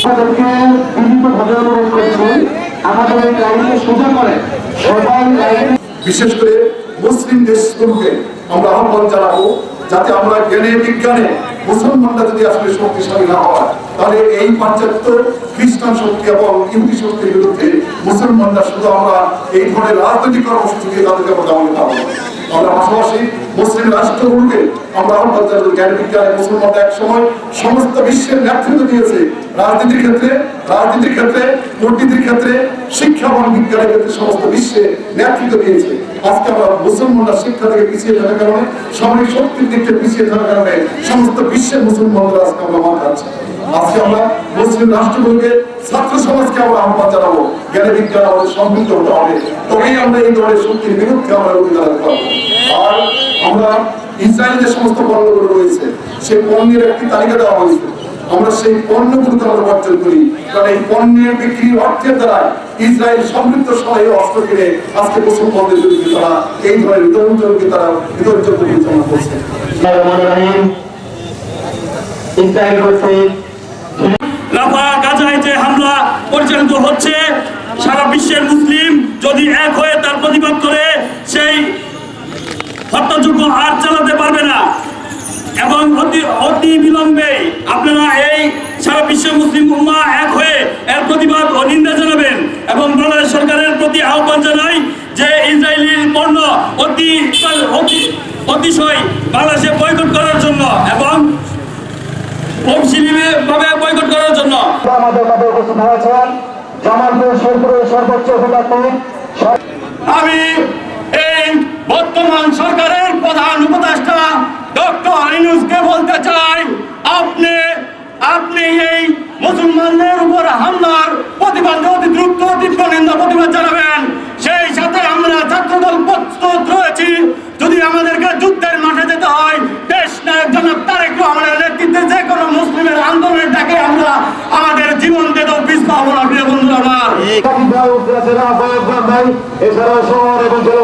তাদেরকে বিভিন্নভাবে অনুরোধ করছি আমাদের এই লাইনকে সোজা করে সবাই লাইনে, বিশেষ করে মুসলিম দেশগুলোকে আমরা আহ্বান জানাবো যাতে আমরা জ্ঞানে বিজ্ঞানে মুসলমানরা যদি আসলে শক্তিশালী না হয় তাহলে এই পাশ্চাত্য খ্রিস্টান শক্তি এবং ইহুদি শক্তির বিরুদ্ধে মুসলমানরা শুধু আমরা এই ধরনের রাজনৈতিক কর্মসূচি দিয়ে তাদেরকে আমরা দমন পাবো। আমরা পাশাপাশি মুসলিম রাষ্ট্রগুলোকে আমরা আহ্বান জানাবো জ্ঞান বিজ্ঞানে মুসলমানরা এক সময় সমস্ত বিশ্বের নেতৃত্ব দিয়েছে রাজনীতির ক্ষেত্রে, কূটনীতির ক্ষেত্রে, শিক্ষা এবং বিজ্ঞানের ক্ষেত্রে সমস্ত বিশ্বে নেতৃত্ব দিয়েছে। আজকে আমরা মুসলমানরা শিক্ষা থেকে পিছিয়ে থাকার কারণে, সামরিক শক্তির দিক থেকে পিছিয়ে থাকার কারণে সমস্ত বিশ্বের মুসলমানরা আজকে আমরা মার খাচ্ছি। আজকে আমরা মুসলিম রাষ্ট্রগুলোকে, ছাত্র সমাজকে আমরা আহ্বান জানাবো জ্ঞানে বিজ্ঞান আমাদের সমৃদ্ধ হতে হবে, তবেই আমরা এই ধরনের শক্তির বিরুদ্ধে আমরা রুখে দাঁড়াতে পারবো। আর আমরা ইসরায়েলের যে সমস্ত পণ্যগুলো রয়েছে সেই পণ্যের একটি তালিকা দেওয়া হয়েছে, আমরা সেই পণ্যগুলোকে আমরা বর্জন করি, কারণ এই পণ্যের বিক্রির অর্থের দ্বারা ইসরায়েল সমৃদ্ধ সহায় অস্ত্র কিনে আজকে মুসলমানদের বিরুদ্ধে তারা এই ধরনের বিতরণকে তারা বিতর্ক পরিচালনা করছে। ইসরায়েল কর্তৃক রাফা গাজায় যে হামলা পরিচালিত হচ্ছে, সারা বিশ্বের মুসলিম যদি এক হয়ে তার প্রতিবাদ করে সেই হত্যাযজ্ঞ আর চালাতে পারবে না এবং অতি বিলম্বে আপনারা এই সারা বিশ্বের মুসলিম উম্মাহ এক হয়ে এর প্রতিবাদ ও নিন্দা জানাবেন এবং বাংলাদেশ সরকারের প্রতি আহ্বান জানাই যে ইসরায়েলি পণ্য অতিশয় বাংলাদেশে বয়কট করার জন্য এবং ভাবে বয়কট করার জন্য। আমাদের কাছে উপস্থিত হয়েছেন জামালপুর শেরপুরের সর্বোচ্চ আমি এই বর্তমান সরকারের প্রধান উপদেষ্টা ডক্টর ইউনূসকে বলতে চাই, আপনি এই মুসলমানদের উপর হামলার প্রতিবাদে অতি দ্রুত তীব্র নিন্দা প্রতিবাদ জানাবেন। সেই সাথে আমরা ছাত্রদল প্রস্তুত রয়েছি, যদি আমাদেরকে যুদ্ধের মাঠে যেতে হয় দেশ নায়ক জনাব তারেক রহমানের নেতৃত্বে যে কোনো মুসলিমের আন্দোলনের ডাকে আমরা আমাদের জীবন দিতেও পিছপা হব না। প্রিয় বন্ধুরা, আমার এছাড়াও শহর এবং জেলা